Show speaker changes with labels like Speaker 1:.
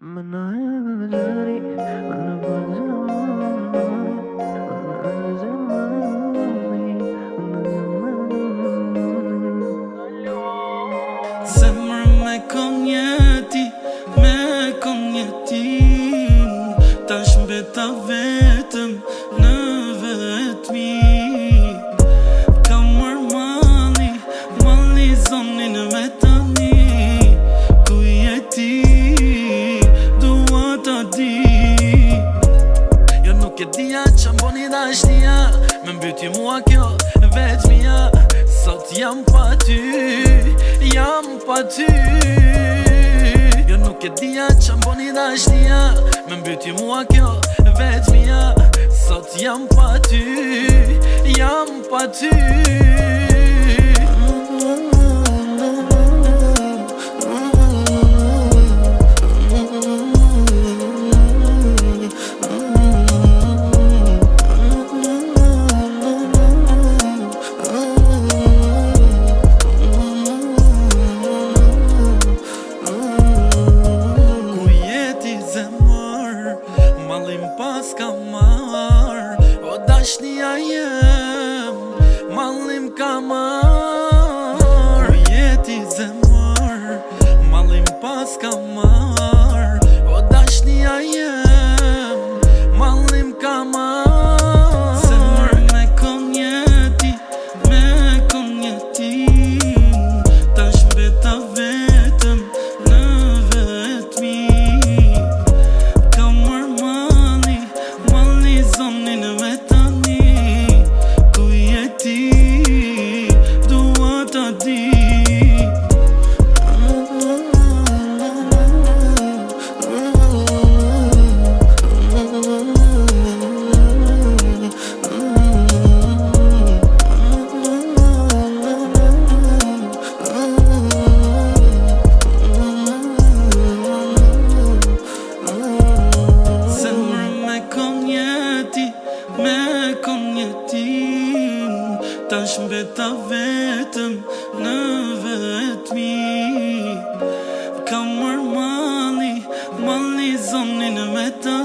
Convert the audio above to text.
Speaker 1: Zemër me konjeti, me konjetin, tash mbeta vetëm në vetmi. Kam marrë mali zonin me tani, ku jeti, dua ta di. Jo nuk e dija që mboni dashnia, me mbyti mua kjo vetmia. Sot jam pa ty, jam pa ty. Jo nuk e dija që mboni dashnia, me mbyti mua kjo vetmia. Sot jam pa ty, jam pa ty. Mallim pas ka marr, o dashnia jem, mallim ka marr. Ku jeti zemër, mallim pas ka marr, o dashnia jem, mallim ka marr. Zemër me konjeti, tash mbeta vetëm në vetmi. Zonin me tani, ku jeti, dua ta di. Me konjetin, tash mbeta vetëm në vetmi. Kam marrë mali zonin me ta